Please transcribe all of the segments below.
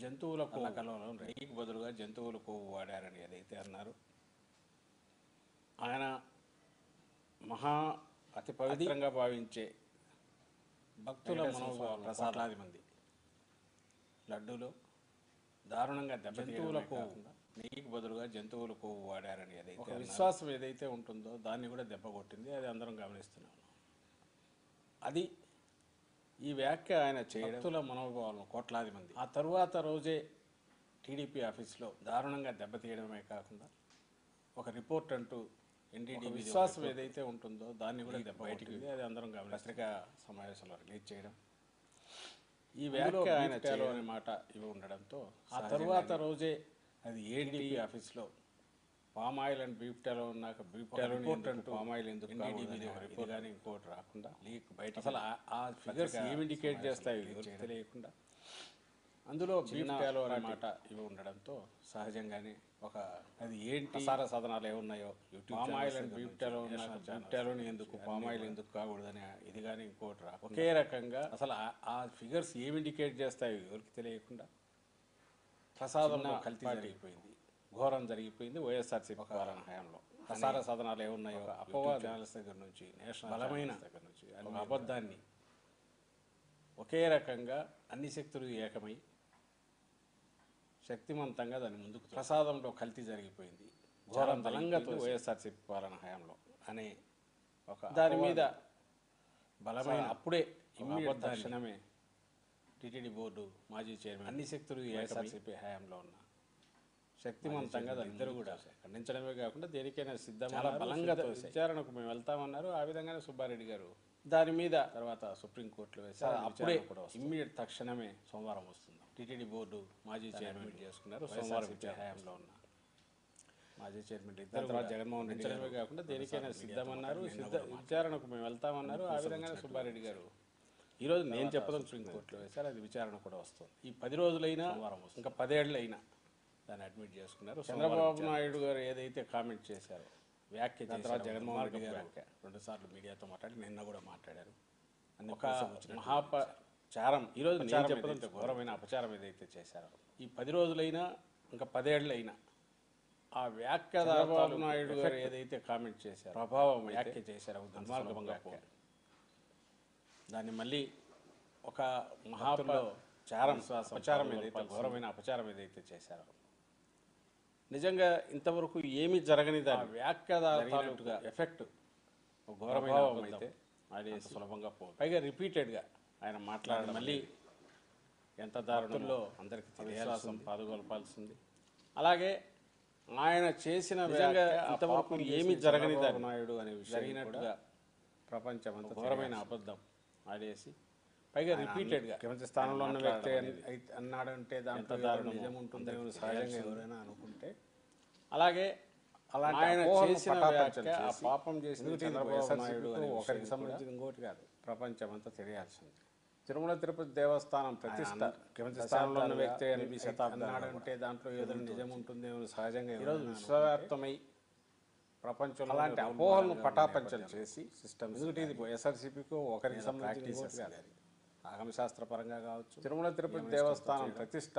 జంతువులకు కలవలం నెయ్యికి బదులుగా జంతువుల కొవ్వు వాడారని ఏదైతే అన్నారు, ఆయన అతి పవిత్రంగా భావించే భక్తుల మనోభావాలను ప్రసాదాది మంది లడ్డూలో దారుణంగా జంతువులకు నెయ్యికి బదులుగా జంతువుల కొవ్వు వాడారని ఏదైతే విశ్వాసం ఏదైతే ఉంటుందో దాన్ని కూడా దెబ్బకొట్టింది. అది అందరం గమనిస్తున్నాం. అది ఈ వ్యాఖ్య ఆయన చేయడం భక్తుల మనోభావాలను కోట్లాది మంది ఆ తరువాత రోజే టీడీపీ ఆఫీస్లో దారుణంగా దెబ్బతీయడమే కాకుండా ఒక రిపోర్ట్ అంటూ ఎన్డీడీ విశ్వాసం ఏదైతే ఉంటుందో దాన్ని కూడా బయటికి అది అందరం పత్రికా సమావేశంలో రిలీజ్ చేయడం, ఈ వ్యాఖ్య ఆయన చేయడం అనే మాట ఇవి ఉండడంతో ఆ తరువాత రోజే అది ఏడీడీ ఆఫీస్లో పామ్ ఆయిల్ అండ్ బీఫ్టాలో ఉన్నాక బీఫ్టాలో రిపోర్ట్ అంటూ పామ్ ఆయిల్ ఎందుకు రిపోర్ట్ కానీ ఇంకోటి రాకుండా లీక్ బయట అసలు ఆ ఫిగర్స్ ఏమి ఇండికేట్ చేస్తాయి తెలియకుండా అందులో బీఫ్టాలో అనే మాట ఇవి ఉండడంతో సహజంగానే ఒక అది ఏంటి ప్రసార సాధనాలు ఏమున్నాయో పామ్ ఆయిల్ అండ్ బీఫ్టాలో ఉన్నాక బీఫ్టాలోని ఎందుకు పామ్ ఆయిల్ ఎందుకు కాకూడదని ఇది కానీ ఇంకోటి రా ఒకే రకంగా అసలు ఆ ఫిగర్స్ ఏమి ఇండికేట్ చేస్తాయి ఎవరికి తెలియకుండా ప్రసాదంలో కల్తీ జరిగిపోయింది, ఘోరం జరిగిపోయింది. వైఎస్ఆర్సీపీ పాలన హయాంలో ప్రసార సాధనాలు ఏమున్నాయో అపోవా ఛానల్స్ దగ్గర నుంచి నేషనల్ బలమైన దగ్గర నుంచి అబద్ధాన్ని ఒకే రకంగా అన్ని శక్తులు ఏకమై శక్తివంతంగా దాని ముందుకు ప్రసాదంలో కల్తీ జరిగిపోయింది, ఘోరం బలంగా వైఎస్ఆర్సీపీ పాలన హయాంలో అనే ఒక దాని మీద బలమైన అప్పుడే ఇమ్మీడియట్ తక్షణమే టీటీడీ బోర్డు మాజీ చైర్మన్ అన్ని శక్తులు వైఎస్ఆర్సీపీ హయాంలో ఉన్న శక్తివంతంగా దాని ఇద్దరు కూడా ఖండించడమే కాకుండా దేనికైనా సిద్ధంగా చాలా బలంగా విచారణకు మేము వెళ్తామన్నారు. ఆ విధంగానే సుబ్బారెడ్డి గారు దాని మీద తర్వాత సుప్రీంకోర్టులో వేశారు. అప్పుడే ఇమ్మీడియట్ తక్షణమే సోమవారం వస్తుంది. టీటీడీ బోర్డు మాజీ చైర్మన్ చేసుకున్నారు. సోమవారం హయాంలో ఉన్న మాజీ చైర్మన్ ఇద్దరు జగన్మోహన్ రెడ్డి కాకుండా దేనికైనా సిద్ధమన్నారు. విచారణకు మేము వెళ్తామన్నారు. ఆ విధంగానే సుబ్బారెడ్డి గారు ఈరోజు నేను చెప్పడం సుప్రీంకోర్టులో వేశారు. అది విచారణ కూడా వస్తుంది. ఈ 10 రోజులైనా ఇంకా 10 ఏళ్ళైనా దాన్ని అడ్మిట్ చేసుకున్నారు. చంద్రబాబు నాయుడు గారు ఏదైతే కామెంట్ చేశారో వ్యాఖ్య తర్వాత జగన్మోహన్ రెడ్డి గారు 2 సార్లు మీడియాతో మాట్లాడి నిన్న కూడా మాట్లాడారు. ఒక మహాపచారం ఈరోజు నేను చెప్పడం ఘోరమైన అపచారం ఏదైతే చేశారో ఈ 10 రోజులైనా ఇంకా 10 ఏళ్ళైనా ఆ వ్యాఖ్య చంద్రబాబు నాయుడు గారు ఏదైతే కామెంట్ చేశారో ప్రభావం వ్యాఖ్య చేశారో దుర్మార్గంగా దాన్ని మళ్ళీ ఒక మహాపచారం అపచారం ఏదైతే ఘోరమైన అపచారం ఏదైతే చేశారో నిజంగా ఇంతవరకు ఏమీ జరగని దాని వ్యాఖ్యాతగా ఎఫెక్ట్ ఘోరమైన అయితే ఆడేసి సులభంగా పోదు. పైగా రిపీటెడ్గా ఆయన మాట్లాడడం మళ్ళీ ఎంత దారుణంలో అందరికీ తెలియాల్సిన పాల్గొనపాల్సింది. అలాగే ఆయన చేసిన విధంగా ఇంతవరకు ఏమీ జరగని దాని నాయుడు అనే విషయం జరిగినట్టుగా ప్రపంచం అంత ఘోరమైన అబద్ధం ఆడేసి పైగా రిపీటెడ్గా ముఖ్యమంత్రి స్థానంలో ఉన్న వ్యక్తి అన్నాడంటే దాంట్లో నిజం ఉంటుంది సహజంగా ఎవరైనా అనుకుంటే. అలాగే ఆయన చేసిన ఆ పాపం చేసిన చంద్రబాబు నాయుడు ఒకరికి సంబంధించిన ఇంకోటి కాదు, ప్రపంచం అంతా తెలియాల్సింది. తిరుమల తిరుపతి దేవస్థానం ప్రతిష్ట ముఖ్యమంత్రి స్థానంలో ఉన్న వ్యక్తి అన్నాడంటే దాంట్లో ఏదో నిజం ఉంటుందేమో సహజంగా ఈరోజు విశ్వవ్యాప్తమై ప్రపంచంలో అలాంటి అపోహలను పటాపంచలు చేసి సిస్టమ్ ఎందుకంటే ఇది వైఎస్ఆర్సీపీకి ఒకరికి సంబంధించిన ఆగమశాస్త్ర పరంగా కావచ్చు, తిరుమల తిరుపతి దేవస్థానం ప్రతిష్ట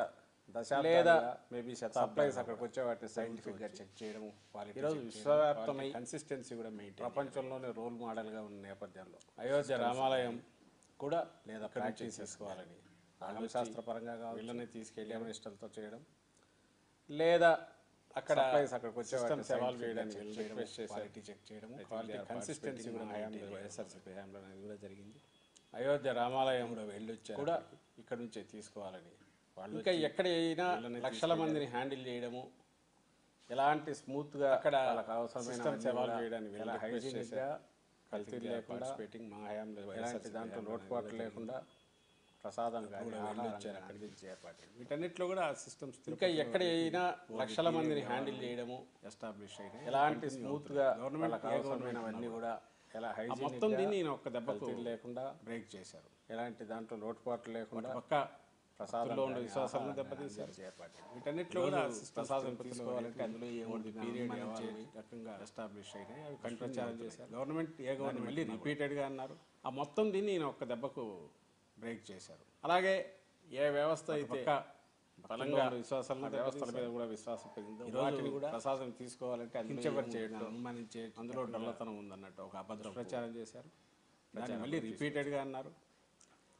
లేదా మేబీ సప్లైస్ అక్కడికి వచ్చే వాటిని సైంటిఫిక్గా చెక్ చేయడం ఈరోజు విశ్వవ్యాప్తమై కన్సిస్టెన్సీ కూడా మెయింటైన్ ప్రపంచంలోనే రోల్ మోడల్గా ఉన్న నేపథ్యంలో అయోధ్య రామాలయం కూడా లేదా ప్రాక్టీస్ చేసుకోవాలని ఆగమశాస్త్ర పరంగా వీళ్ళని తీసుకెళ్ళి ఇష్టంతో చేయడం లేదా అక్కడ అక్కడికి వచ్చే సవాల్ చేయడానికి రిక్వెస్ట్ చేసి క్వాలిటీ చెక్ చేయడం కన్సిస్టెన్సీ కూడా వైఎస్ఆర్సీపీ హయాంలో కూడా జరిగింది. అయోధ్య రామాలయం కూడా వెళ్ళొచ్చారు కూడా ఇక్కడ నుంచే తీసుకోవాలని వాళ్ళు ఇంకా ఎక్కడ అయినా లక్షల మందిని హ్యాండిల్ చేయడము ఎలాంటి స్మూత్గా అక్కడ అవసరమైన సవాల్ చేయడానికి హైజీనిక్గా కల్తీ లేకుండా మా హయాంలో ఎలాంటి దాంట్లో లోటుపాట్లు లేకుండా ప్రసాదం వీటన్నిటిలో కూడా సిస్టమ్స్ ఇంకా ఎక్కడ అయినా లక్షల మందిని హ్యాండిల్ చేయడము ఎస్టాబ్లిష్ అయినా ఎలాంటి స్మూత్గా గవర్నమెంట్ అవసరమైనవన్నీ కూడా ఎలా మొత్తం దీన్ని ఒక్క దెబ్బకు లేకుండా బ్రేక్ చేశారు. ఎలాంటి దాంట్లో లోటుపాట్లు లేకుండా పక్క ప్రసాదంలో ఉండే విశ్వాసాలను దెబ్బతీశారు. వీటన్నిటిలో కూడా ప్రసాదం తీసుకోవాలంటే అందులో ఏముంది పీరియడ్ రకంగా ఎస్టాబ్లిష్ అయినాయి అవి కంట్రోల్ చేశారు. గవర్నమెంట్ గవర్నమెంట్ మళ్ళీ రిపీటెడ్గా అన్నారు. ఆ మొత్తం దీన్ని ఒక్క దెబ్బకు బ్రేక్ చేశారు. అలాగే ఏ వ్యవస్థ అయితే బలంగా విశ్వాసాలను వ్యవస్థల మీద కూడా విశ్వాసం పెరిగింది. వాటిని కూడా ప్రసాదం తీసుకోవాలంటే కించపరిచేయడం, అనుమానించే, అందులో డొల్లతనం ఉందన్నట్టు ఒక అబద్ధం ప్రచారం చేశారు. దాన్ని మళ్ళీ రిపీటెడ్గా అన్నారు.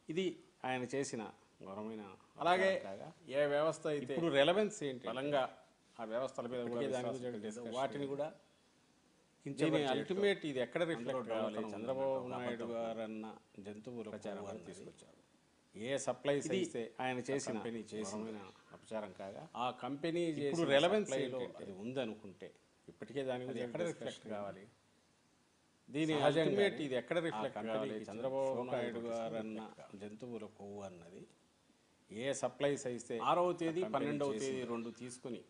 ఇది ఆయన చేసిన ఘోరమైన. అలాగే ఏ వ్యవస్థ అయితే ఇప్పుడు రెలవెన్స్ ఏంటి బలంగా ఆ వ్యవస్థల మీద కూడా వాటిని కూడా అల్టిమేట్ ఇది ఎక్కడ రిఫ్లెక్ట్ కావాలి? చంద్రబాబు నాయుడు గారు అన్న జంతువుల ప్రచారం తీసుకొచ్చారు. ఏ సప్లైస్ ఇస్తే ఆయన చేసిన చేసిన అపచారం కాగా ఆ కంపెనీ ఇప్పుడు రెలవెన్స్ అది ఉందనుకుంటే ఇప్పటికే దాని గురించి ఎక్కడ రిఫ్లెక్ట్ కావాలి? దీని అల్టిమేట్ ఇది ఎక్కడ రిఫ్లెక్ట్ కావాలి? చంద్రబాబు నాయుడు గారు అన్న జంతువుల కొవ్వు అన్నది ఏ సప్లైస్ అయితే 6వ తేదీ 12వ తేదీ 2 తీసుకుని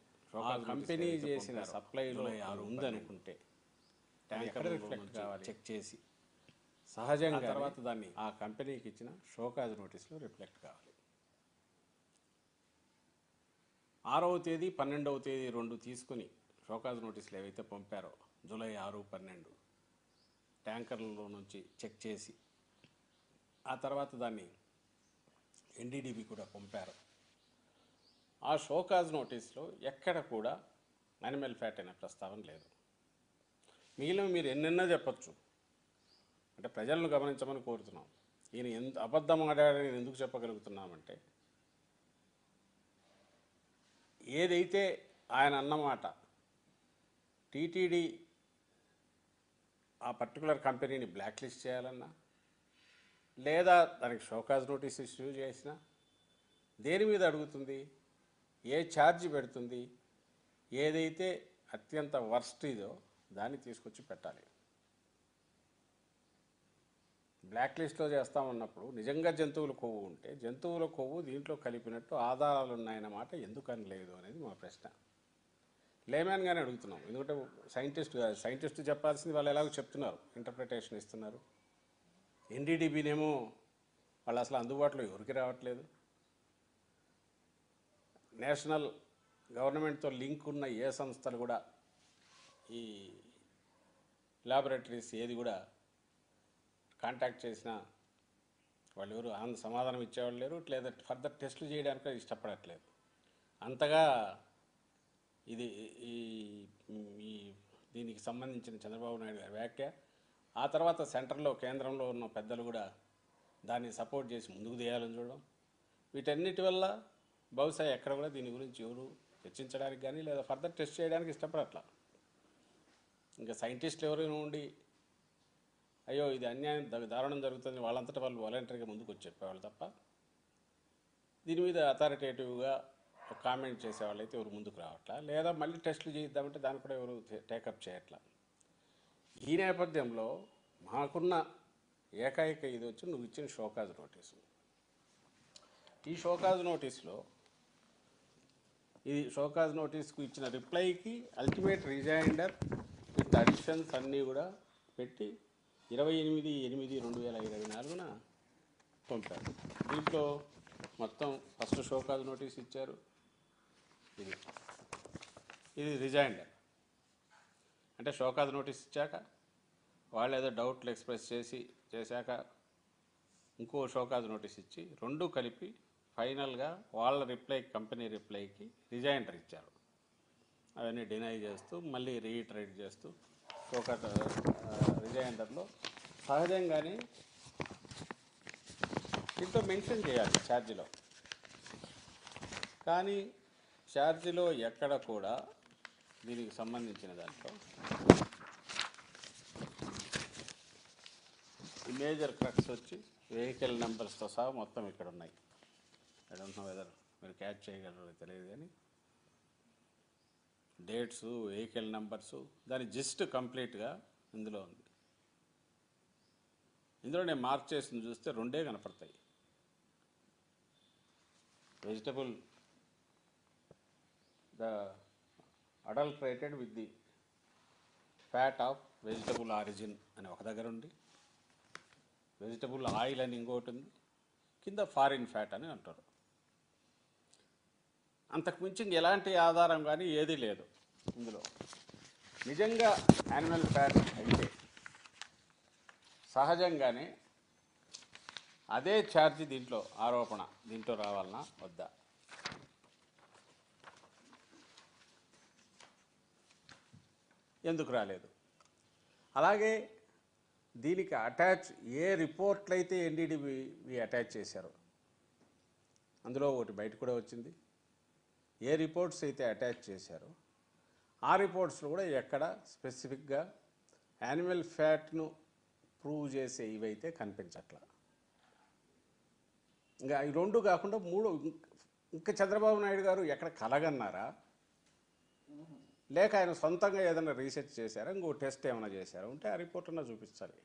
ఆ కంపెనీ చేసిన సప్లైలో ఉందనుకుంటే ట్యాంకర్ రిఫ్లెక్ట్ కావాలి, చెక్ చేసి సహజంగా తర్వాత దాన్ని ఆ కంపెనీకి ఇచ్చిన షోకాజ్ నోటీసులో రిఫ్లెక్ట్ కావాలి. 6వ తేదీ 12వ తేదీ 2 తీసుకుని షోకాజ్ నోటీసులు ఏవైతే పంపారో జూలై 6, 12 ట్యాంకర్లలో నుంచి చెక్ చేసి ఆ తర్వాత దాన్ని ఎన్డీడీబీ కూడా పంపారు. ఆ షోకాజ్ నోటీస్లో ఎక్కడ కూడా యానిమల్ ఫ్యాట్ అనే ప్రస్తావన లేదు. మిగిలిన మీరు ఎన్నెన్నో చెప్పచ్చు, అంటే ప్రజలను గమనించమని కోరుతున్నాం. ఈయన ఎంత అబద్ధం ఆడాడని ఎందుకు చెప్పగలుగుతున్నామంటే ఏదైతే ఆయన అన్నమాట టీటీడీ ఆ పర్టికులర్ కంపెనీని బ్లాక్ లిస్ట్ చేయాలన్నా లేదా దానికి షోకాజ్ నోటీస్ ఇష్యూ చేసినా దేని మీద అడుగుతుంది, ఏ ఛార్జ్ పెడుతుంది, ఏదైతే అత్యంత వర్స్ట్ ఇదో దాన్ని తీసుకొచ్చి పెట్టాలి. బ్లాక్ లిస్ట్లో చేస్తామన్నప్పుడు నిజంగా జంతువుల కొవ్వు ఉంటే జంతువుల కొవ్వు దీంట్లో కలిపినట్టు ఆధారాలు ఉన్నాయన్నమాట ఎందుకని లేదు అనేది మా ప్రశ్న. లేమ్యాన్గానే అడుగుతున్నాం, ఎందుకంటే సైంటిస్ట్ చెప్పాల్సింది వాళ్ళు ఎలాగో చెప్తున్నారు, ఇంటర్ప్రిటేషన్ ఇస్తున్నారు. ఎన్డీడీబీనేమో వాళ్ళు అసలు అందుబాటులో ఎవరికి రావట్లేదు. నేషనల్ గవర్నమెంట్తో లింక్ ఉన్న ఏ సంస్థలు కూడా ఈ ల్యాబొరేటరీస్ ఏది కూడా కాంటాక్ట్ చేసినా వాళ్ళు ఎవరు సమాధానం ఇచ్చేవాళ్ళు లేరు, లేదా ఫర్దర్ టెస్టులు చేయడానికి ఇష్టపడట్లేదు. అంతగా ఇది దీనికి సంబంధించిన చంద్రబాబు నాయుడు గారి వ్యాఖ్య. ఆ తర్వాత సెంటర్లో కేంద్రంలో ఉన్న పెద్దలు కూడా దాన్ని సపోర్ట్ చేసి ముందుకు తీయాలని చూడడం, వీటన్నిటి వల్ల బహుశా ఎక్కడ కూడా దీని గురించి ఎవరు చర్చించడానికి కానీ లేదా ఫర్దర్ టెస్ట్ చేయడానికి ఇష్టపడట్లా. ఇంకా సైంటిస్టులు ఎవరైనా ఉండి అయ్యో ఇది అన్యాయం దారుణం జరుగుతుంది వాళ్ళంతటా వాళ్ళు వాలంటరీగా ముందుకు వచ్చి చెప్పేవాళ్ళు తప్ప దీని మీద అథారిటేటివ్గా కామెంట్ చేసేవాళ్ళు అయితే ఎవరు ముందుకు రావట్లా, లేదా మళ్ళీ టెస్టులు చేద్దామంటే దాన్ని కూడా ఎవరు టేకప్ చేయట్లా. ఈ నేపథ్యంలో మాకున్న ఏకైక ఇది వచ్చి నువ్వు ఇచ్చిన షోకాజ్ నోటీసు. ఈ షోకాజ్ నోటీస్లో ఇది షోకాజ్ నోటీస్కు ఇచ్చిన రిప్లైకి అల్టిమేట్ రిజైండర్ విత్ అడిషన్స్ అన్నీ కూడా పెట్టి 28/8/2024 పంపారు. దీంట్లో మొత్తం ఫస్ట్ షోకాజ్ నోటీస్ ఇచ్చారు. ఇది రిజైండర్ అంటే షోకాజ్ నోటీస్ ఇచ్చాక వాళ్ళు ఏదో డౌట్లు ఎక్స్ప్రెస్ చేశాక ఇంకో షోకాజ్ నోటీస్ ఇచ్చి రెండు కలిపి ఫైనల్గా వాళ్ళ కంపెనీ రిప్లైకి రిజైండర్ ఇచ్చారు. అవన్నీ డినై చేస్తూ మళ్ళీ రీఇటరేట్ చేస్తూ షోకాజ్ రిజైండర్లో సహజంగానే దీంట్లో మెన్షన్ చేయాలి ఛార్జీలో, కానీ ఛార్జీలో ఎక్కడ కూడా దీనికి సంబంధించిన దాంట్లో ఈ మేజర్ క్రక్స్ వచ్చి వెహికల్ నెంబర్స్తో సహా మొత్తం ఇక్కడ ఉన్నాయి. ఐ డోంట్ నో వెదర్ మీరు క్యాచ్ చేయగలరో తెలియదు, కానీ డేట్స్, వెహికల్ నెంబర్సు, దాని జిస్ట్ కంప్లీట్గా ఇందులో ఉంది. ఇందులో నేను మార్క్ చేసింది చూస్తే 2 కనపడతాయి. Vegetable the adulterated with the fat of vegetable origin అని ఒక దగ్గర ఉంది, వెజిటబుల్ ఆయిల్ అని ఇంకోటి ఉంది, కింద ఫారిన్ ఫ్యాట్ అని అంటారు. అంతకుమించి ఎలాంటి ఆధారం కానీ ఏదీ లేదు ఇందులో. నిజంగా యానిమల్ ఫ్యాట్ అయితే సహజంగానే అదే ఛార్జ్ దీంట్లో ఆరోపణ దీంట్లో రావాలన్నా వద్దా? ఎందుకు రాలేదు? అలాగే దీనికి అటాచ్ ఏ రిపోర్ట్లు అయితే ఎన్డీడీబీ అటాచ్ చేశారో అందులో ఒకటి బయట కూడా వచ్చింది. ఏ రిపోర్ట్స్ అయితే అటాచ్ చేశారో ఆ రిపోర్ట్స్లో కూడా ఎక్కడ స్పెసిఫిక్గా యానిమల్ ఫ్యాట్ను ప్రూవ్ చేసే ఇవైతే కనిపించట్లా. ఇంకా ఈ రెండు కాకుండా మూడు ఇంకా చంద్రబాబు నాయుడు గారు ఎక్కడ కలగన్నారా, లేక ఆయన సొంతంగా ఏదైనా రీసెర్చ్ చేశారా, ఇంకో టెస్ట్ ఏమైనా చేశారా ఉంటే ఆ రిపోర్ట్ అన్నా చూపించాలి.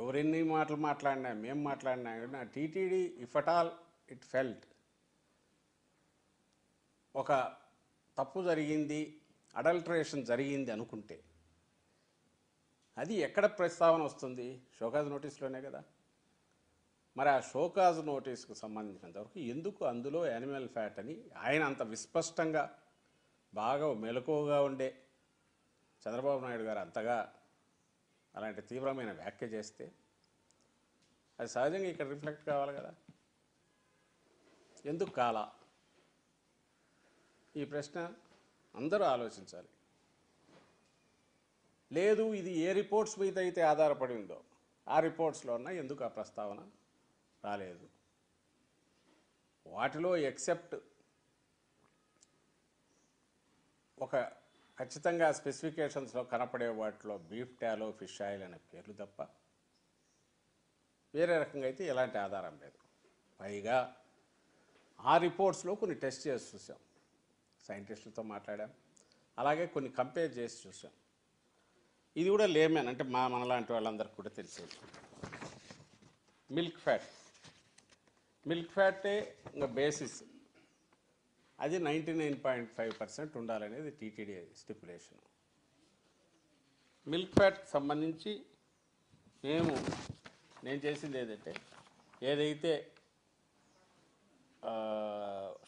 ఎవరెన్ని మాటలు మాట్లాడినా, మేము మాట్లాడినా TTD if at all it felt ఒక తప్పు జరిగింది, అడల్టరేషన్ జరిగింది అనుకుంటే అది ఎక్కడ ప్రస్తావన వస్తుంది? షోకాజ్ నోటీస్లోనే కదా. మరి ఆ షోకాజ్ నోటీస్కు సంబంధించినంతవరకు ఎందుకు అందులో యానిమల్ ఫ్యాట్ అని ఆయన అంత విస్పష్టంగా బాగా మెలకువగా ఉండే చంద్రబాబు నాయుడు గారు అంతగా అలాంటి తీవ్రమైన వ్యాఖ్య చేస్తే అది సహజంగా ఇక్కడ రిఫ్లెక్ట్ కావాలి కదా. ఎందుకు కాలా? ఈ ప్రశ్న అందరూ ఆలోచించాలి. లేదు, ఇది ఏ రిపోర్ట్స్ మీద అయితే ఆధారపడి ఉందో ఆ రిపోర్ట్స్లో ఉన్న ఎందుకు ఆ ప్రస్తావన రాలేదు? వాటిలో ఎక్సెప్ట్ ఒక ఖచ్చితంగా స్పెసిఫికేషన్స్లో కనపడే వాటిలో బీఫ్ టాలో, ఫిష్ ఆయిల్ అనే పేర్లు తప్ప వేరే రకంగా అయితే ఎలాంటి ఆధారం లేదు. పైగా ఆ రిపోర్ట్స్లో కొన్ని టెస్ట్ చేసి చూసాం, సైంటిస్టులతో మాట్లాడాం, అలాగే కొన్ని కంపేర్ చేసి చూసాం. ఇది కూడా లేమేన్ అంటే మనలాంటి వాళ్ళందరికీ కూడా తెలిసేది. మిల్క్ ఫ్యాటే ఇంకా బేసిస్, అది 99.5% ఉండాలనేది టీటీడీ స్టిపులేషన్. మిల్క్ ఫ్యాట్ సంబంధించి నేను చేసింది ఏదైతే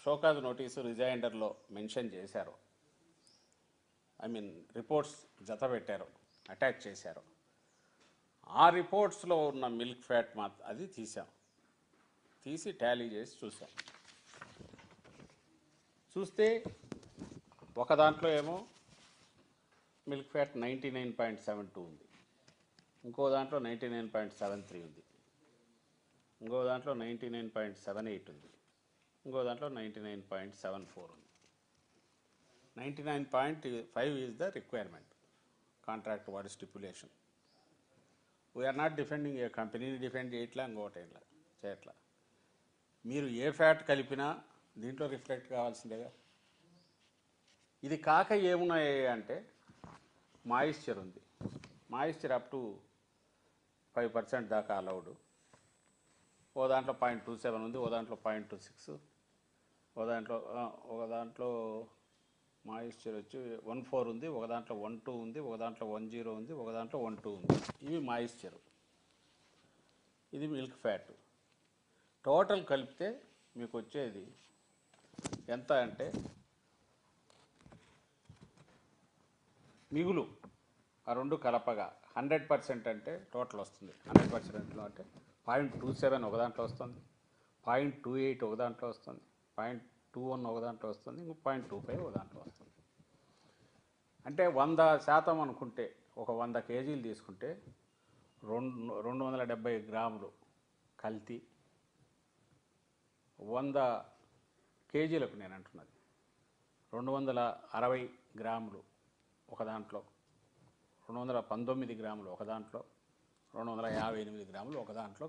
షోకాజ్ నోటీసు రిజైండర్లో మెన్షన్ చేశారో, రిపోర్ట్స్ జత పెట్టారు, అటాచ్ చేశారు, ఆ రిపోర్ట్స్లో ఉన్న మిల్క్ ఫ్యాట్ అది తీసి టాలీ చేసి చూస్తే ఒక దాంట్లో ఏమో మిల్క్ ఫ్యాట్ 99.72 ఉంది, ఇంకో దాంట్లో 99.73 ఉంది, ఇంకో దాంట్లో 99.78 ఉంది, ఇంకో దాంట్లో 99.74 ఉంది. 99.5 ఈజ్ ద రిక్వైర్మెంట్ కాంట్రాక్ట్ వాడి స్టిపులేషన్. వీఆర్ నాట్ డిఫెండింగ్ ఏ కంపెనీని డిఫెండ్ చేయట్లా, ఇంకోటి చేయట్లా. మీరు ఏ ఫ్యాట్ కలిపినా దీంట్లో రిఫ్లెక్ట్ కావాల్సిందేగా. ఇది కాక ఏమున్నాయి అంటే మాయిశ్చర్ ఉంది, మాయిశ్చర్ అప్ టు 5% దాకా అలౌడ్. ఓ దాంట్లో 0.27 ఉంది, ఓ దాంట్లో 0.26, ఒక దాంట్లో మాయిశ్చర్ వచ్చి 1.4 ఉంది, ఒక దాంట్లో 1.2 ఉంది, ఒక దాంట్లో 1.0 ఉంది, ఒక దాంట్లో 1.2 ఉంది. ఇవి మాయిశ్చర్. ఇది మిల్క్ ఫ్యాట్. టోటల్ కలిపితే మీకు వచ్చేది ఎంత అంటే మిగులు ఆ రెండు కలపగా 100% అంటే టోటల్ వస్తుంది. 100%లో అంటే 0.27 ఒక దాంట్లో వస్తుంది, 0.28 ఒక దాంట్లో వస్తుంది, 0.21 ఒక దాంట్లో వస్తుంది, ఇంకో 0.25 ఒక దాంట్లో వస్తుంది. అంటే 100% అనుకుంటే ఒక 100 కేజీలు తీసుకుంటే 270 గ్రాములు కల్తీ. 100 కేజీలకు నేను అంటున్నది 260 గ్రాములు ఒక దాంట్లో, 219 గ్రాములు ఒక దాంట్లో, 258 గ్రాములు ఒక దాంట్లో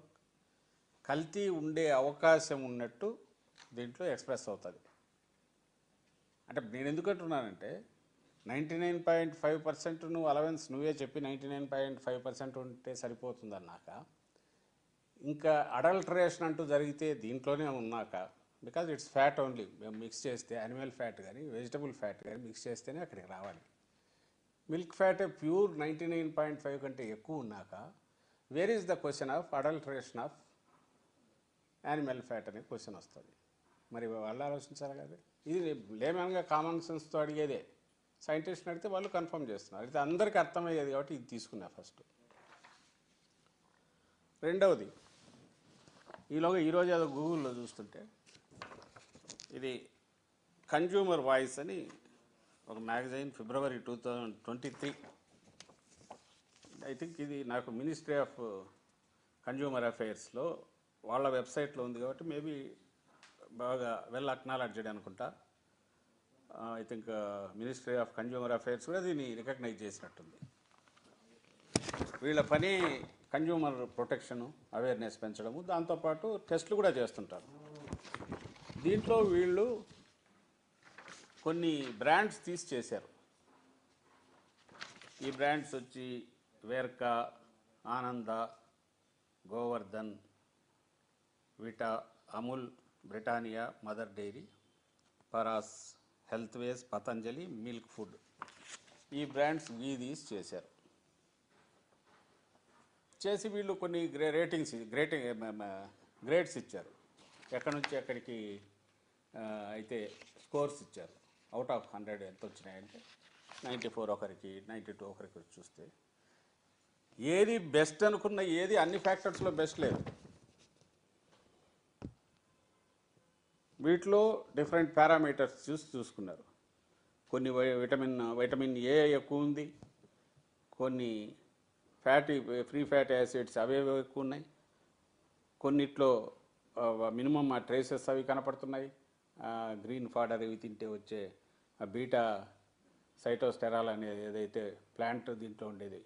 కల్తీ ఉండే అవకాశం ఉన్నట్టు దీంట్లో ఎక్స్ప్రెస్ అవుతుంది. అంటే నేను ఎందుకంటున్నానంటే 99.5% నువ్వు అలవెన్స్ నువ్వే చెప్పి 99.5% ఉంటే సరిపోతుందన్నాక ఇంకా అడల్టరేషన్ అంటూ జరిగితే దీంట్లోనే ఉన్నాక, బికాజ్ ఇట్స్ ఫ్యాట్ ఓన్లీ, మేము మిక్స్ చేస్తే యానిమల్ ఫ్యాట్ కానీ వెజిటబుల్ ఫ్యాట్ కానీ మిక్స్ చేస్తేనే అక్కడికి రావాలి. మిల్క్ ఫ్యాట్ ప్యూర్ 99.5 కంటే ఎక్కువ ఉన్నాక where is the question of adulteration of animal fat అనే క్వశ్చన్ వస్తుంది. మరి వాళ్ళు ఆలోచించాలి కదా. ఇది లేమన్గా కామన్ సెన్స్తో అడిగేదే. సైంటిస్ట్ని అడిగితే వాళ్ళు కన్ఫర్మ్ చేస్తున్నారు. అయితే అందరికీ అర్థమయ్యేది కాబట్టి ఇది తీసుకున్నా ఫస్ట్. రెండవది, ఈరోజు ఏదో గూగుల్లో చూస్తుంటే ఇది కన్జ్యూమర్ వాయిస్ అని ఒక మ్యాగజైన్ February 2023. ఐ థింక్ ఇది నాకు మినిస్ట్రీ ఆఫ్ కన్జ్యూమర్ అఫైర్స్లో వాళ్ళ వెబ్సైట్లో ఉంది కాబట్టి మేబీ బాగా వెల్ అక్నాలెడ్జ్డ్ అనుకుంటా. I think ministry of consumer affairs కూడా దీన్ని రికగ్నైజ్ చేసినట్టుంది. వీళ్ళ పని కన్జ్యూమర్ ప్రొటెక్షను, అవేర్నెస్ పెంచడము, దాంతోపాటు టెస్టులు కూడా చేస్తుంటారు. దీంట్లో వీళ్ళు కొన్ని బ్రాండ్స్ తీసి చేశారు. ఈ బ్రాండ్స్ వచ్చి Verka, Ananda, Gowardhan, Vita, Amul, Britannia, Mother Dairy, Paras, Health Ways, Patanjali, Milk Food, ఈ బ్రాండ్స్ తీసి చేశారు. చేసి వీళ్ళు కొన్ని గ్రేడ్స్ ఇచ్చారు. ఎక్కడి నుంచి ఎక్కడికి అయితే స్కోర్స్ ఇచ్చారు. అవుట్ ఆఫ్ 100 ఎంత వచ్చినాయంటే 94 ఒకరికి, 92 ఒకరికి చూస్తే ఏది బెస్ట్ అనుకున్న ఏది అన్ని ఫ్యాక్టర్స్లో బెస్ట్ లేదు. వీటిలో డిఫరెంట్ పారామీటర్స్ చూసుకున్నారు. కొన్ని వైటమిన్ ఏ ఎక్కువ ఉంది, కొన్ని ఫ్రీ ఫ్యాటీ యాసిడ్స్ అవేవో ఎక్కువ ఉన్నాయి, కొన్నిట్లో మినిమం ఆ ట్రేసెస్ అవి కనపడుతున్నాయి. గ్రీన్ ఫాడర్ ఇవి తింటే వచ్చే బీటా సైటోస్టెరాల్ అనేది ఏదైతే ప్లాంట్ దీంట్లో ఉండేది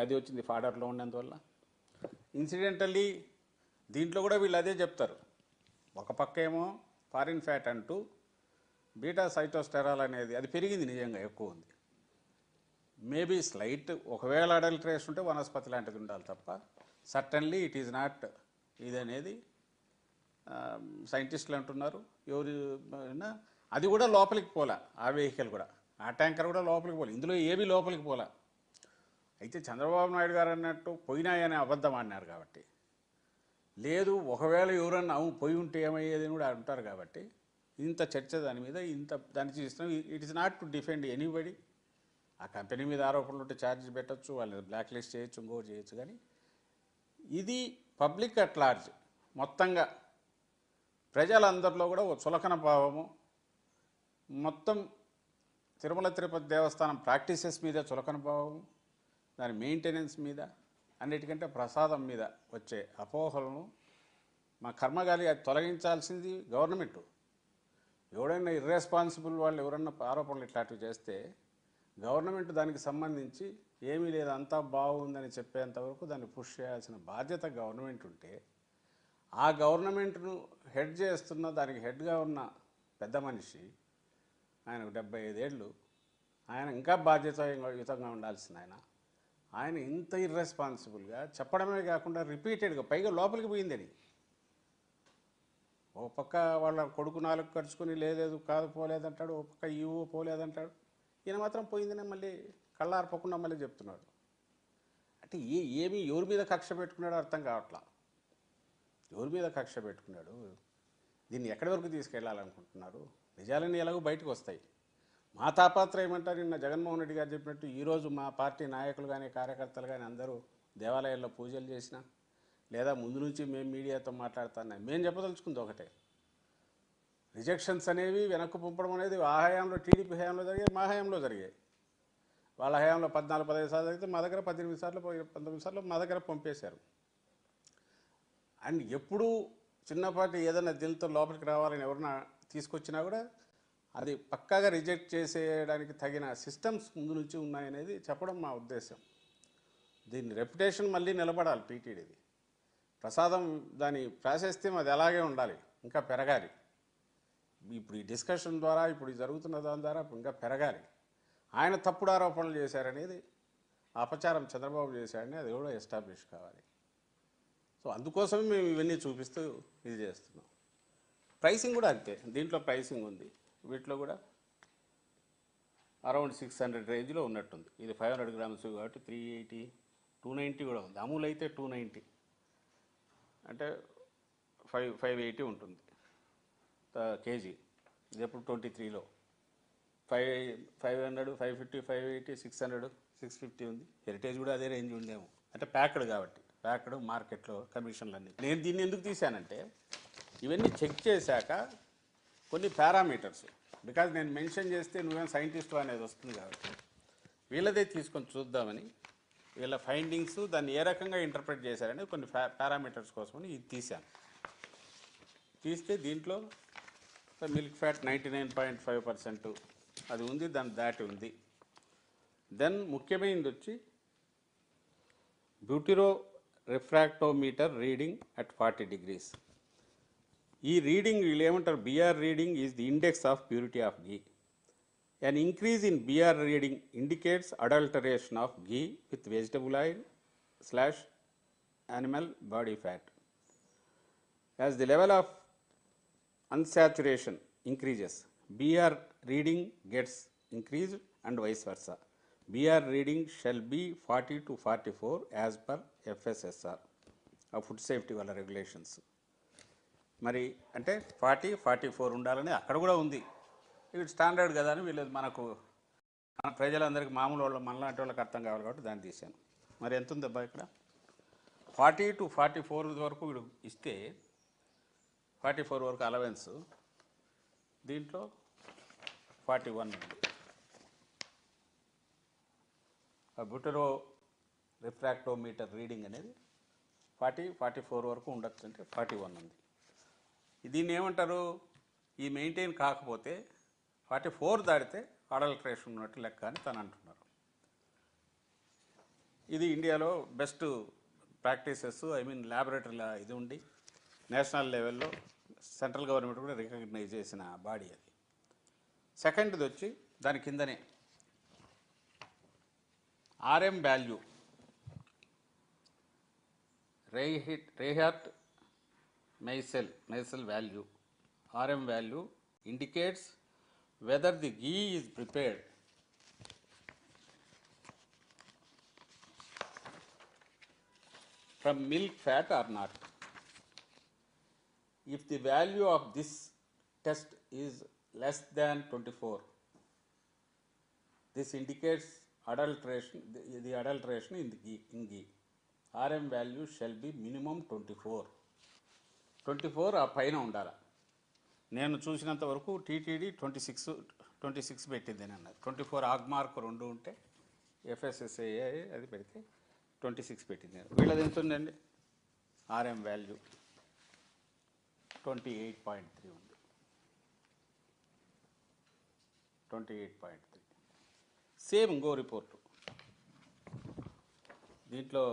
అది వచ్చింది ఫాడర్లో ఉన్నందువల్ల. ఇన్సిడెంటల్లీ దీంట్లో కూడా వీళ్ళు అదే చెప్తారు. ఒక పక్క ఏమో ఫారిన్ ఫ్యాట్ అంటూ బీటా సైటోస్టెరాల్ అనేది అది పెరిగింది, నిజంగా ఎక్కువ ఉంది. మేబీ స్లైట్ ఒకవేళ అడల్టరేషన్ ఉంటే వనస్పతి లాంటిది ఉండాలి తప్ప సర్టన్లీ ఇట్ ఈజ్ నాట్ ఇది అనేది సైంటిస్టులు అంటున్నారు. ఎవరు అది కూడా లోపలికి పోలా, ఆ వెహికల్ కూడా, ఆ ట్యాంకర్ కూడా లోపలికి పోలే, ఇందులో ఏవి లోపలికి పోలా. అయితే చంద్రబాబు నాయుడు గారు అన్నట్టు పోయినాయనే అబద్ధం అన్నారు కాబట్టి, లేదు ఒకవేళ ఎవరన్నా పోయి ఉంటే ఏమయ్యేది కూడా అంటారు కాబట్టి ఇంత చర్చ దాని మీద, దాన్ని చూస్తున్నాం. It is not to defend anybody. ఆ కంపెనీ మీద ఆరోపణలు ఉంటే ఛార్జెస్ పెట్టచ్చు, వాళ్ళని బ్లాక్ లిస్ట్ చేయొచ్చు, ఇంకోటి చేయొచ్చు. కానీ ఇది పబ్లిక్ అట్ లార్జ్ మొత్తంగా ప్రజలందరిలో కూడా ఓ చులకన భావము, మొత్తం తిరుమల తిరుపతి దేవస్థానం ప్రాక్టీసెస్ మీద చులకన భావము, దాని మెయింటెనెన్స్ మీద, అన్నిటికంటే ప్రసాదం మీద వచ్చే అపోహలను మా కర్మగాలి అది తొలగించాల్సింది గవర్నమెంటు. ఎవడైనా ఇర్రెస్పాన్సిబుల్ వాళ్ళు ఎవరన్నా ఆరోపణలు ఇట్లాంటివి చేస్తే గవర్నమెంట్ దానికి సంబంధించి ఏమీ లేదు అంతా బాగుందని చెప్పేంతవరకు దాన్ని పుష్ చేయాల్సిన బాధ్యత గవర్నమెంట్ ఉంటే, ఆ గవర్నమెంట్ను హెడ్ చేస్తున్న దానికి హెడ్గా ఉన్న పెద్ద మనిషి, ఆయనకు 75 ఏళ్ళు, ఆయన ఇంకా బాధ్యతాయుతంగా ఉండాల్సిన ఆయన ఇంత ఇర్రెస్పాన్సిబుల్గా చెప్పడమే కాకుండా రిపీటెడ్గా, పైగా లోపలికి పోయిందని. ఓ పక్క వాళ్ళ కొడుకు 4 ఖర్చుకొని లేదు కాదు పోలేదంటాడు, ఓ పక్క ఈవో పోలేదంటాడు, ఈయన మాత్రం పోయిందనే మళ్ళీ కళ్ళార్పకుండా మళ్ళీ చెప్తున్నాడు. అంటే ఏమి ఎవరి మీద కక్ష పెట్టుకున్నాడో అర్థం కావట్లా. ఎవరి మీద కక్ష పెట్టుకున్నాడు, దీన్ని ఎక్కడి వరకు తీసుకెళ్లాలనుకుంటున్నారు? నిజాలన్నీ ఎలాగో బయటకు వస్తాయి. మా తాపాత్రయం ఏమంటారు, నిన్న జగన్మోహన్ రెడ్డి గారు చెప్పినట్టు ఈరోజు మా పార్టీ నాయకులు కానీ కార్యకర్తలు కానీ అందరూ దేవాలయాల్లో పూజలు చేసినా, లేదా ముందు నుంచి మేము మీడియాతో మాట్లాడుతున్నా, మేము చెప్పదలుచుకుంది ఒకటే, రిజెక్షన్స్ అనేవి వెనక్కు పంపడం అనేది ఆ హయాంలో టీడీపీ హయాంలో జరిగాయి, మా హయాంలో జరిగాయి. వాళ్ళ హయాంలో 14-15 సార్లు జరిగితే మా దగ్గర 18 సార్లు 19 సార్లు మా దగ్గర పంపేశారు. అండ్ ఎప్పుడు చిన్నపాటి ఏదైనా దిల్తో లోపలికి రావాలని ఎవరన్నా తీసుకొచ్చినా కూడా అది పక్కాగా రిజెక్ట్ చేసేయడానికి తగిన సిస్టమ్స్ ముందు నుంచి ఉన్నాయనేది చెప్పడం మా ఉద్దేశం. దీని రెప్యుటేషన్ మళ్ళీ నిలబడాలి టీటీడీది. ప్రసాదం దాని ప్రాశస్త్యం అది అలాగే ఉండాలి, ఇంకా పెరగాలి. ఇప్పుడు ఈ డిస్కషన్ ద్వారా, ఇప్పుడు జరుగుతున్న దాని ద్వారా ఇంకా పెరగాలి. ఆయన తప్పుడు ఆరోపణలు చేశారనేది, అపచారం చంద్రబాబు చేశారని అది కూడా ఎస్టాబ్లిష్ కావాలి. సో అందుకోసమే మేము ఇవన్నీ చూపిస్తూ ఇది చేస్తున్నాం. ప్రైసింగ్ కూడా అంతే, దీంట్లో ప్రైసింగ్ ఉంది. వీటిలో కూడా అరౌండ్ 600 రేంజ్లో ఉన్నట్టుంది. ఇది 500 గ్రామ్స్ కాబట్టి 380, 290 కూడా ఉంది. అమూల్ అయితే 290 అంటే 580 ఉంటుంది కేజీ. ఇది ఎప్పుడు 23లో 500, 550, 580, 600, 650 ఉంది. హెరిటేజ్ కూడా అదే రేంజ్ ఉందేమో, అంటే ప్యాక్డ్ కాబట్టి, ప్యాక్డ్ మార్కెట్లో కమిషన్లు అన్నీ. నేను దీన్ని ఎందుకు తీశానంటే, ఇవన్నీ చెక్ చేశాక కొన్ని పారామీటర్స్, బికాజ్ నేను మెన్షన్ చేస్తే నువ్వేం సైంటిస్ట్ అనేది వస్తుంది కాబట్టి వీళ్ళదే తీసుకొని చూద్దామని వీళ్ళ ఫైండింగ్స్ దాన్ని ఏ రకంగా ఇంటర్ప్రిట్ చేశారని కొన్ని పారామీటర్స్ కోసమని ఇది తీశాను. తీస్తే దీంట్లో మిల్క్ ఫ్యాట్ 99.5% అది ఉంది, దాని దాటి ఉంది. దెన్ ముఖ్యమైనది వచ్చి butyro refractometer reading at 40 degrees. ఈ రీడింగ్ వీళ్ళు ఏమంటారు, BR reading is the index of purity of ghee. An increase in BR reading indicates adulteration of ghee with vegetable oil / animal body fat. As the level of unsaturation increases, BR reading gets increased and vice versa. BR reading shall be 40 to 44 as per FSSR, Food Safety వాళ్ళ regulations. మరి అంటే 40-44 ఉండాలని అక్కడ కూడా ఉంది. ఇది standard కదా అని వీళ్ళు మనకు మన ప్రజలందరికీ మామూలు వాళ్ళు మనలాంటి వాళ్ళకి అర్థం కావాలి కాబట్టి దాన్ని తీశాను. మరి ఎంత ఉందబ్బా ఇక్కడ 40 to 44 వరకు వీడు ఇస్తే 44 వరకు అలవెన్స్, దీంట్లో 41 ఉంది. ఆ బ్యూటరో రిఫ్రాక్టోమీటర్ రీడింగ్ అనేది 40-44 వరకు ఉండొచ్చు, అంటే 41 ఉంది. దీన్ని ఏమంటారు, ఈ మెయింటైన్ కాకపోతే 44 దాటితే అడల్ట్రేషన్ ఉన్నట్టు లెక్క అని తను అంటున్నారు. ఇది ఇండియాలో బెస్ట్ ప్రాక్టీసెస్, ల్యాబొరేటరీలో ఇది ఉండి నేషనల్ లెవెల్లో సెంట్రల్ గవర్నమెంట్ కూడా రికగ్నైజ్ చేసిన బాడీ అది. సెకండ్ది వచ్చి దాని కిందనే RM value, Reichert Meisel value. RM value indicates whether the ghee is prepared from milk fat or not. If the value of this test is less than 24, this indicates adulteration, the adulteration in ghee. RM value shall be minimum 24 ఆ పైన ఉండాలి. నేను చూసినంత వరకు TTD 26 పెట్టింది అని అన్నది. 24 ఆగ్మార్క్ 2 ఉంటే FSSAI అది పెడితే 26 పెట్టింది. వీళ్ళది ఎంత ఉందండి, RM వాల్యూ 28.3 ఉంది. 28.3 సేమ్ ఇంకో రిపోర్టు, దీంట్లో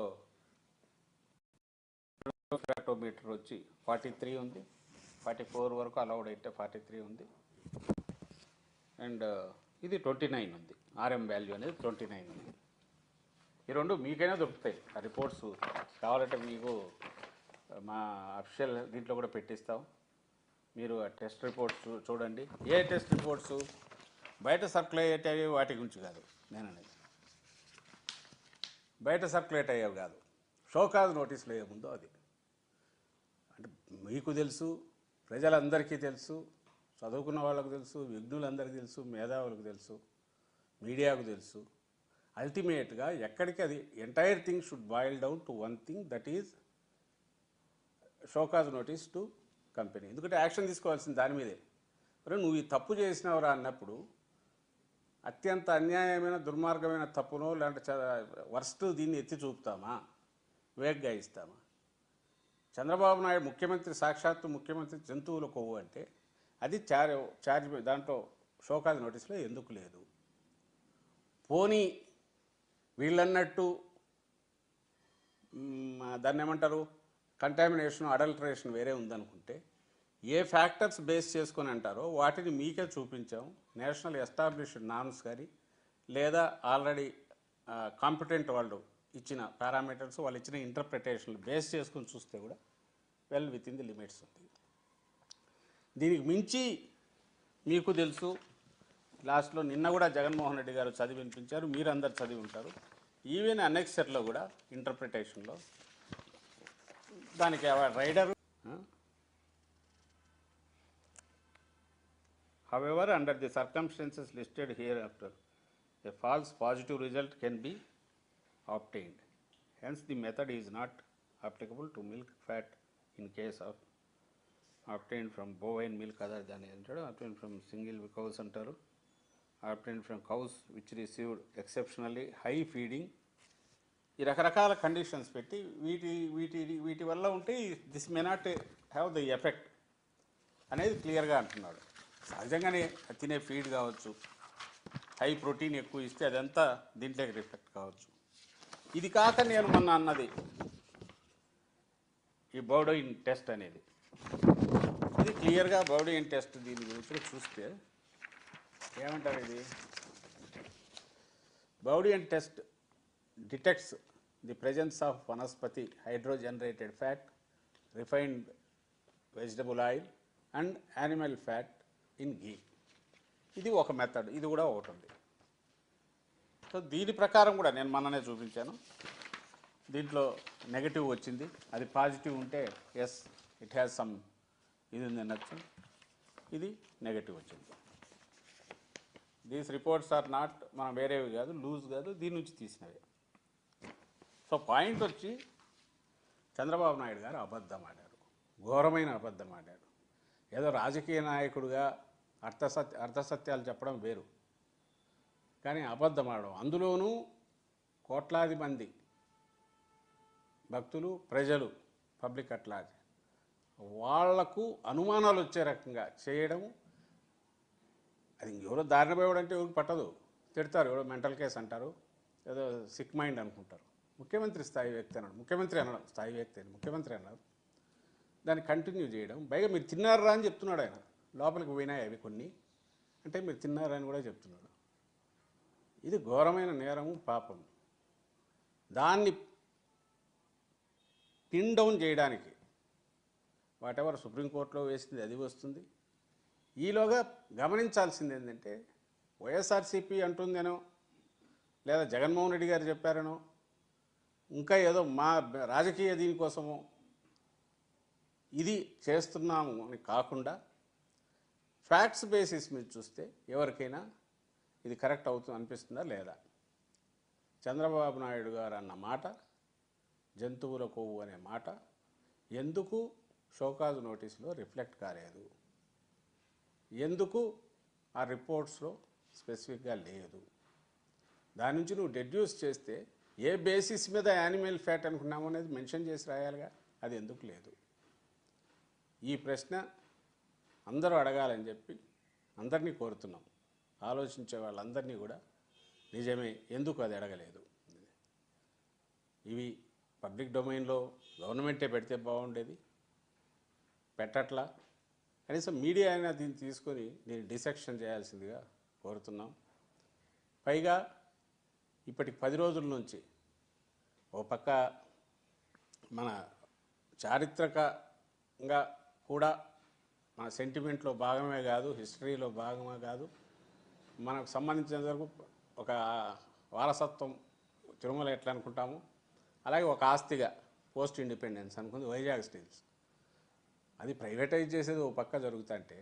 రిఫ్రాక్టోమీటర్ వచ్చి 43 ఉంది, 44 వరకు అలౌడ్ అయితే 43 ఉంది, అండ్ ఇది 29 ఉంది. RM వాల్యూ అనేది 29 ఉంది. ఈ రెండు మీకైనా దొరుకుతాయి ఆ రిపోర్ట్స్, కావాలంటే మీకు మా అఫిషియల్ దీంట్లో కూడా పెట్టిస్తాం. మీరు ఆ టెస్ట్ రిపోర్ట్స్ చూడండి. ఏ టెస్ట్ రిపోర్ట్స్ బయట సర్క్యులేట్ అయ్యే వాటి గురించి కాదు నేను అనేది, బయట సర్క్యులేట్ అయ్యేవి కాదు, షోకాజ్ నోటీసులు ఏముందో అది. అంటే మీకు తెలుసు, ప్రజలందరికీ తెలుసు, చదువుకున్న వాళ్ళకు తెలుసు, విఘ్నులందరికీ తెలుసు, మేధావులకు తెలుసు, మీడియాకు తెలుసు. అల్టిమేట్గా ఎక్కడికి అది entire thing should boil down to one thing, that is show cause notice to company. ఎందుకంటే యాక్షన్ తీసుకోవాల్సింది దాని మీదే. మరి నువ్వు ఈ తప్పు చేసినవరా అన్నప్పుడు అత్యంత అన్యాయమైన దుర్మార్గమైన తప్పునో లేదంటే వర్స్ట్ దీన్ని ఎత్తి చూపుతామా, వేగ్గా ఇస్తామా? చంద్రబాబు నాయుడు ముఖ్యమంత్రి, సాక్షాత్తు ముఖ్యమంత్రి జంతువుల కొవ్వు అంటే అది ఛార్జ్ దాంట్లో షోకాజ్ నోటీసులో ఎందుకు లేదు? పోనీ వీళ్ళన్నట్టు దాన్ని ఏమంటారు, కంటామినేషన్, అడల్టరేషన్ వేరే ఉందనుకుంటే ఏ ఫ్యాక్టర్స్ బేస్ చేసుకొని అంటారో వాటిని మీకే చూపించాం. నేషనల్ ఎస్టాబ్లిష్డ్ నార్మ్స్ కానీ లేదా ఆల్రెడీ కాంపిటెంట్ వాళ్ళు ఇచ్చిన పారామీటర్స్, వాళ్ళు ఇచ్చిన ఇంటర్ప్రిటేషన్లు బేస్ చేసుకొని చూస్తే కూడా well with in the limits ఉంది. దీనికి మించి మీకు తెలుసు, లాస్ట్లో నిన్న కూడా జగన్మోహన్ రెడ్డి గారు చదివి వినిపించారు, మీరందరు చదివి ఉంటారు. ఈవెన్ అనెక్సర్లో కూడా ఇంటర్ప్రిటేషన్లో దానికి rider. However, under the circumstances listed hereafter, a false positive result can be obtained. Hence, the method is not applicable to milk fat in case of obtained from bovine milk other than అంటాడు, obtained from single cows అంటారు, obtained from cows which received exceptionally high feeding. ఈ రకరకాల conditions పెట్టి వీటి వల్ల ఉంటే this may not have the effect అనేది క్లియర్గా అంటున్నాడు. సహజంగానే తినే ఫీడ్ కావచ్చు, హై ప్రోటీన్ ఎక్కువ ఇస్తే అదంతా దీంట్లోకి రిఫ్లెక్ట్ కావచ్చు. ఇది కాక నేను మొన్న అన్నది ఈ బౌడోయిన్ టెస్ట్ అనేది, ఇది క్లియర్గా బౌడోయిన్ టెస్ట్ దీని గురించి చూస్తే ఏమంటారు, ఇది Bowdoin test detects the presence of vanaspati hydrogenated fat, refined vegetable oil and animal fat in ghee. ఇది ఒక మెథడ్, ఇది కూడా ఒకటి ఉంది. సో దీని ప్రకారం కూడా నేను మొన్ననే చూపించాను, దీంట్లో నెగటివ్ వచ్చింది, అది పాజిటివ్ ఉంటే ఎస్ ఇట్ హ్యాస్ సమ్ ఇది ఉంది అనొచ్చు, ఇది నెగటివ్ వచ్చింది. దీస్ రిపోర్ట్స్ ఆర్ నాట్ మనం వేరేవి కాదు, లూజ్ కాదు, దీని నుంచి తీసినవి. సో పాయింట్ వచ్చి చంద్రబాబు నాయుడు గారు అబద్ధం ఆడారు, ఘోరమైన అబద్ధం ఆడారు. ఏదో రాజకీయ నాయకుడిగా అర్థసత్యాలు చెప్పడం వేరు, కానీ అబద్ధం ఆడడం, అందులోనూ కోట్లాది మంది భక్తులు, ప్రజలు, పబ్లిక్ అట్లాజ్ వాళ్లకు అనుమానాలు వచ్చే రకంగా చేయడం, అది ఎవరో దారిన పోయడంటే ఎవరికి పట్టదు, తిడతారు, ఎవరో మెంటల్ కేసు అంటారు, ఏదో సిక్ మైండ్ అనుకుంటారు. ముఖ్యమంత్రి స్థాయి వ్యక్తి అన్నాడు, ముఖ్యమంత్రి అన్నాడు, స్థాయి వ్యక్తి అని ముఖ్యమంత్రి అన్నారు, దాన్ని కంటిన్యూ చేయడం. పైగా మీరు తిన్నారా అని చెప్తున్నాడు ఆయన, లోపలికి పోయినాయి అవి కొన్ని అంటే మీరు తిన్నారా అని కూడా చెప్తున్నాడు. ఇది ఘోరమైన నేరము, పాపం. దాన్ని పిన్ డౌన్ చేయడానికి వాటెవర్ సుప్రీంకోర్టులో వేసింది అది వస్తుంది. ఈలోగా గమనించాల్సింది ఏంటంటే వైఎస్ఆర్సీపీ అంటుందేనో, లేదా జగన్మోహన్ రెడ్డి గారు చెప్పారనో, ఇంకా ఏదో మా రాజకీయ దీనికోసమో ఇది చేస్తున్నాము అని కాకుండా ఫ్యాక్ట్స్ బేసిస్ మీద చూస్తే ఎవరికైనా ఇది కరెక్ట్ అవుతుంది అనిపిస్తుందా లేదా? చంద్రబాబు నాయుడు గారు అన్న మాట, జంతువుల కొవ్వు అనే మాట ఎందుకు షోకాజ్ నోటీసులో రిఫ్లెక్ట్ కాలేదు, ఎందుకు ఆ రిపోర్ట్స్లో స్పెసిఫిక్గా లేదు? దాని నుంచి నువ్వు డెడ్యూస్ చేస్తే ఏ బేసిస్ మీద యానిమల్ ఫ్యాట్ అనుకున్నాము అనేది మెన్షన్ చేసి రాయాలిగా, అది ఎందుకు లేదు? ఈ ప్రశ్న అందరూ అడగాలని చెప్పి అందరినీ కోరుతున్నాం. ఆలోచించే వాళ్ళందరినీ కూడా నిజమే, ఎందుకు అది అడగలేదు? ఇవి పబ్లిక్ డొమైన్లో గవర్నమెంటే పెడితే బాగుండేది, పెట్టట్లా. కనీసం మీడియా అయినా దీన్ని తీసుకొని దీన్ని డిసెక్షన్ చేయాల్సిందిగా కోరుతున్నాం. పైగా ఇప్పటికి 10 రోజుల నుంచి ఓ పక్క మన చారిత్రకంగా కూడా మన సెంటిమెంట్లో భాగమే కాదు, హిస్టరీలో భాగమే కాదు, మనకు సంబంధించినంత వరకు ఒక వారసత్వం తిరుమల ఎట్లా అనుకుంటాము, అలాగే ఒక ఆస్తిగా పోస్ట్ ఇండిపెండెన్స్ అనుకుంది వైజాగ్ స్టీల్స్. అది ప్రైవేటైజ్ చేసేది ఓ పక్క జరుగుతుంటే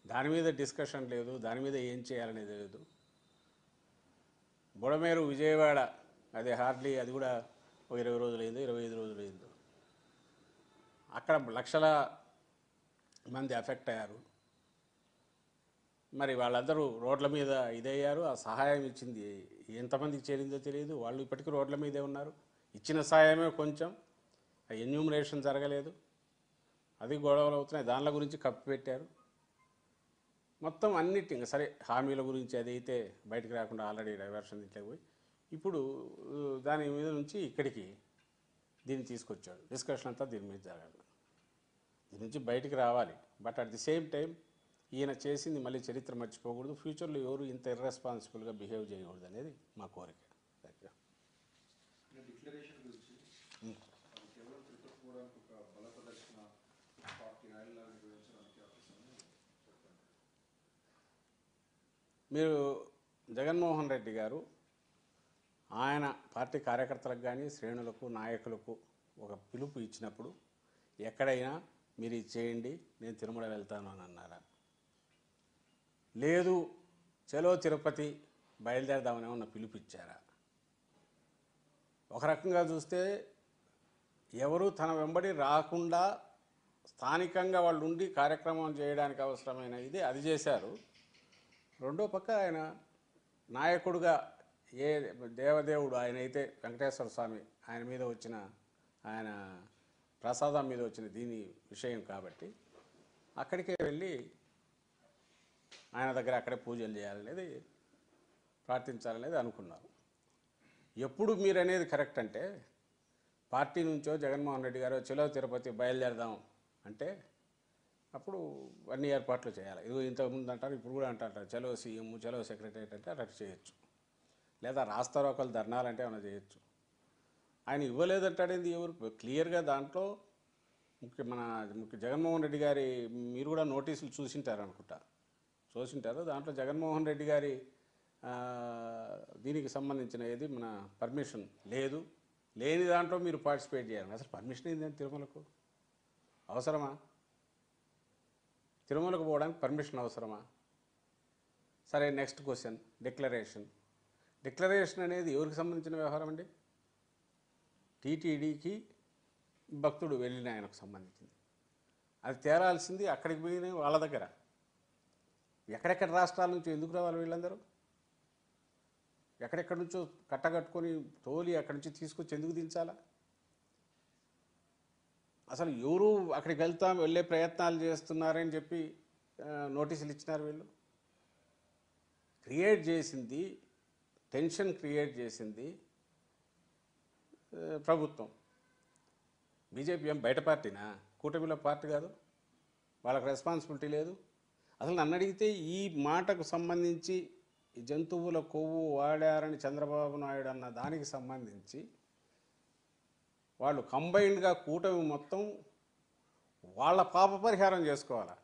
దాని మీద డిస్కషన్ లేదు, దాని మీద ఏం చేయాలనేది లేదు. బుడమేరు విజయవాడ అది హార్డ్లీ అది కూడా ఒక 20 రోజులైందో 25 రోజులైందో, అక్కడ లక్షల మంది ఎఫెక్ట్ అయ్యారు. మరి వాళ్ళందరూ రోడ్ల మీద ఇదయ్యారు. ఆ సహాయం ఇచ్చింది ఎంతమందికి చేరిందో తెలియదు, వాళ్ళు ఇప్పటికీ రోడ్ల మీదే ఉన్నారు. ఇచ్చిన సహాయమే కొంచెం, ఎన్యూమరేషన్ జరగలేదు, అది గొడవలు అవుతున్నాయి, దానిల గురించి కప్పి పెట్టారు. మొత్తం అన్నిటి ఇంకా సరే హామీల గురించి అదైతే బయటకు రాకుండా ఆల్రెడీ డైవర్షన్ ఇంట్లోకి పోయి ఇప్పుడు దాని మీద నుంచి ఇక్కడికి దీన్ని తీసుకొచ్చాడు. డిస్కషన్ అంతా దీని మీద జరగాలి, దీని నుంచి బయటికి రావాలి. But at the same time ఈయన చేసింది మళ్ళీ చరిత్ర మర్చిపోకూడదు, ఫ్యూచర్లో ఎవరు ఇంత ఇర్రెస్పాన్సిబుల్గా బిహేవ్ చేయకూడదు అనేది మా కోరిక. మీరు జగన్మోహన్ రెడ్డి గారు ఆయన పార్టీ కార్యకర్తలకు కానీ శ్రేణులకు నాయకులకు ఒక పిలుపు ఇచ్చినప్పుడు ఎక్కడైనా మీరు ఇది చేయండి నేను తిరుమల వెళ్తాను అని అన్నారా? లేదు చలో తిరుపతి బయలుదేరదామని ఉన్న పిలుపు ఇచ్చారా? ఒక రకంగా చూస్తే ఎవరు తన వెంబడి రాకుండా స్థానికంగా వాళ్ళు ఉండి కార్యక్రమం చేయడానికి అవసరమైన ఇది అది చేశారు. రెండో పక్క ఆయన నాయకుడుగా ఏ దేవదేవుడు ఆయన అయితే వెంకటేశ్వర స్వామి ఆయన మీద వచ్చిన ఆయన ప్రసాదం మీద వచ్చిన దీని విషయం కాబట్టి అక్కడికే వెళ్ళి ఆయన దగ్గర అక్కడే పూజలు చేయాలనేది ప్రార్థించాలనేది అనుకున్నారు. ఎప్పుడు మీరు అనేది కరెక్ట్ అంటే పార్టీ నుంచో జగన్మోహన్ రెడ్డి గారు చలో తిరుపతి బయలుదేరదాం అంటే అప్పుడు అన్ని ఏర్పాట్లు చేయాలి. ఇది ఇంతకుముందు అంటారు, ఇప్పుడు కూడా అంటారు చలో సీఎం చలో సెక్రటరియట్ అంటే అట్లా చేయొచ్చు, లేదా రాస్తారోకలు ధర్నాలంటే ఏమైనా చేయొచ్చు. ఆయన ఇవ్వలేదంటాడేంది ఎవరు క్లియర్గా దాంట్లో మన జగన్మోహన్ రెడ్డి గారి మీరు కూడా నోటీసులు చూసింటారు అనుకుంటా, చూసింటారు. దాంట్లో జగన్మోహన్ రెడ్డి గారి దీనికి సంబంధించిన ఏది మన పర్మిషన్ లేదు, లేని దాంట్లో మీరు పార్టిసిపేట్ చేయాలి. అసలు పర్మిషన్ ఏంటంటే తిరుమలకు అవసరమా? తిరుమలకు పోవడానికి పర్మిషన్ అవసరమా? సరే, నెక్స్ట్ క్వశ్చన్ డిక్లరేషన్. డిక్లరేషన్ అనేది ఎవరికి సంబంధించిన వ్యవహారం అండి? టీటీడీకి భక్తుడు వెళ్ళిన ఆయనకు సంబంధించింది. అది తేరాల్సింది అక్కడికి పోయిన వాళ్ళ దగ్గర. ఎక్కడెక్కడ రాష్ట్రాల నుంచి ఎందుకు రావాలి వీళ్ళందరూ? ఎక్కడెక్కడి నుంచో కట్టగట్టుకొని తోలి అక్కడి నుంచి తీసుకొచ్చి ఎందుకు దించాలా? అసలు ఎవరు అక్కడికి వెళ్ళే ప్రయత్నాలు చేస్తున్నారని చెప్పి నోటీసులు ఇచ్చినారు వీళ్ళు. క్రియేట్ చేసింది, టెన్షన్ క్రియేట్ చేసింది ప్రభుత్వం. బీజేపీ ఏం బయట పార్టీనా? కూటమిలో పార్టీ కాదు, వాళ్ళకి రెస్పాన్సిబిలిటీ లేదు. అసలు నన్ను అడిగితే ఈ మాటకు సంబంధించి జంతువుల కొవ్వు వాడారని చంద్రబాబు నాయుడు అన్న దానికి సంబంధించి వాళ్ళు కంబైన్డ్గా కూటమి మొత్తం వాళ్ళ పాప పరిహారం చేసుకోవాలా?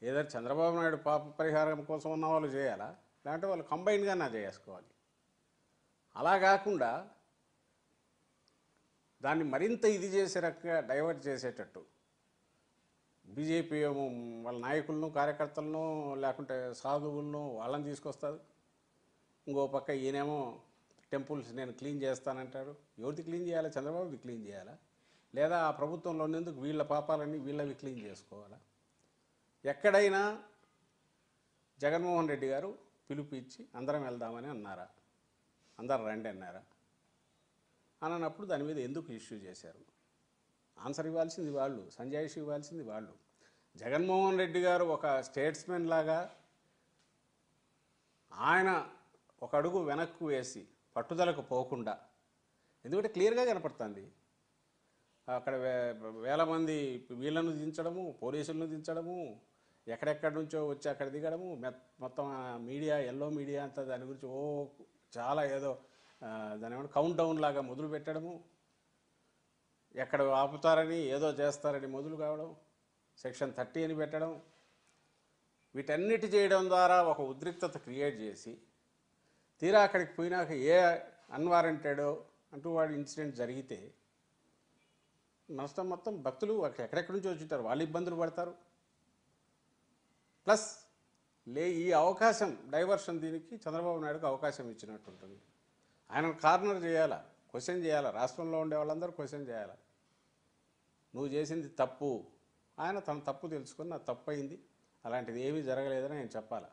ఏదైనా చంద్రబాబు నాయుడు పాప పరిహారం కోసం ఉన్న వాళ్ళు చేయాలా, లేదంటే వాళ్ళు కంబైన్డ్గా నా చేసుకోవాలి? అలా కాకుండా దాన్ని మరింత ఇది చేసే రకంగా డైవర్ట్ చేసేటట్టు బీజేపీ ఏమో వాళ్ళ నాయకులను కార్యకర్తలను లేకుంటే సాధువులను వాళ్ళని తీసుకొస్తారు. ఇంకో పక్క ఈయనేమో టెంపుల్స్ నేను క్లీన్ చేస్తానంటాడు. ఎవరిది క్లీన్ చేయాలా? చంద్రబాబుది క్లీన్ చేయాలా, లేదా ఆ ప్రభుత్వంలో ఉన్నందుకు వీళ్ళ పాపాలన్నీ వీళ్ళవి క్లీన్ చేసుకోవాలా? ఎక్కడైనా జగన్మోహన్ రెడ్డి గారు పిలుపు ఇచ్చి అందరం వెళ్దామని అన్నారా? అందరు రండి అన్నారా? అన్నప్పుడు దాని మీద ఎందుకు ఇష్యూ చేశారు? ఆన్సర్ ఇవ్వాల్సింది వాళ్ళు, సంజాయిషి ఇవ్వాల్సింది వాళ్ళు. జగన్మోహన్ రెడ్డి గారు ఒక స్టేట్స్మెన్ లాగా ఆయన ఒక అడుగు వెనక్కు వేసి పట్టుదలకు పోకుండా, ఎందుకంటే క్లియర్గా కనపడుతుంది అక్కడ వేల మంది వీళ్ళను దించడము, పోలీసులను దించడము, ఎక్కడెక్కడి నుంచో వచ్చి అక్కడ దిగడము, మొత్తం మీడియా ఎల్లో మీడియా అంతా దాని గురించి చాలా ఏదో దాని ఏమన్నా కౌంట్ డౌన్ లాగా మొదలు పెట్టడము, ఎక్కడ ఆపుతారని ఏదో చేస్తారని మొదలు కావడం, సెక్షన్ 30 అని పెట్టడం, వీటన్నిటి చేయడం ద్వారా ఒక ఉద్రిక్తత క్రియేట్ చేసి తీరా అక్కడికి పోయినాక ఏ అన్వారంటెడో అంటూ వాడి ఇన్సిడెంట్ జరిగితే మొత్తం భక్తులు ఎక్కడెక్కడి నుంచి వచ్చింటారు, వాళ్ళు ఇబ్బందులు పడతారు. ప్లస్ ఈ అవకాశం డైవర్షన్ దీనికి చంద్రబాబు నాయుడుకు అవకాశం ఇచ్చినట్టు ఉంటుంది. ఆయన కార్నర్ చేయాలా, క్వశ్చన్ చేయాలా, రాష్ట్రంలో ఉండే వాళ్ళందరూ క్వశ్చన్ చేయాలా. నువ్వు చేసింది తప్పు, ఆయన తన తప్పు తెలుసుకొని నా తప్పు అయింది, అలాంటిది ఏమీ జరగలేదని ఆయన చెప్పాలా.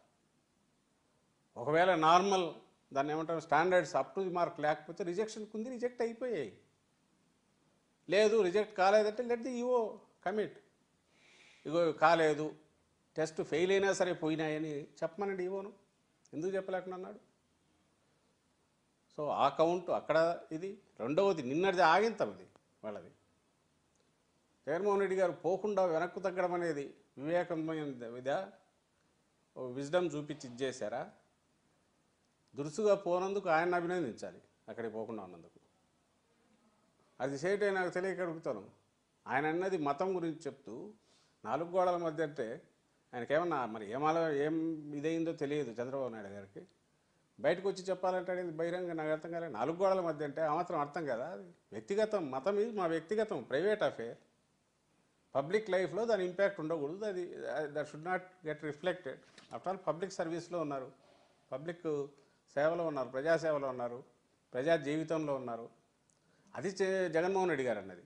ఒకవేళ నార్మల్ దాన్ని ఏమంటారు standards up to the mark లేకపోతే రిజెక్షన్కి ఉంది, రిజెక్ట్ అయిపోయాయి. లేదు రిజెక్ట్ కాలేదంటే లెట్ ది ఈవో కమిట్, ఇగో కాలేదు, టెస్ట్ ఫెయిల్ అయినా సరే పోయినాయని చెప్పమనండి ఈవోను. ఎందుకు చెప్పలేకున్నాడు? సో ఆ కౌంట్ అక్కడ ఇది. రెండవది నిన్నటిది ఆగింతం ఇది వాళ్ళది. జగన్మోహన్ రెడ్డి గారు పోకుండా వెనక్కు తగ్గడం అనేది వివేకమైన విజ్డమ్ చూపించి ఇచ్చేశారా? దురుసుగా పోనందుకు ఆయన అభినందించాలి, అక్కడికి పోకుండా ఉన్నందుకు. అది చేయటే నాకు తెలియక అడుగుతాను. ఆయన అన్నది మతం గురించి చెప్తూ 4 గోడల మధ్య అంటే ఆయనకేమన్నా మరి ఏం ఇదైందో తెలియదు చంద్రబాబు నాయుడు గారికి. బయటకు వచ్చి చెప్పాలంటే బహిరంగ నాకు అర్థం కాలేదు. 4 గోడల మధ్య అంటే ఆ మాత్రం అర్థం కదా? అది వ్యక్తిగతం, మతం ఇది మా వ్యక్తిగతం, ప్రైవేట్ అఫేర్. పబ్లిక్ లైఫ్లో దాని ఇంపాక్ట్ ఉండకూడదు. అది that should not get reflected. After all public సర్వీస్లో ఉన్నారు, పబ్లిక్ సేవలో ఉన్నారు, ప్రజాసేవలో ఉన్నారు, ప్రజా జీవితంలో ఉన్నారు. అది జగన్మోహన్ రెడ్డి గారు అన్నది.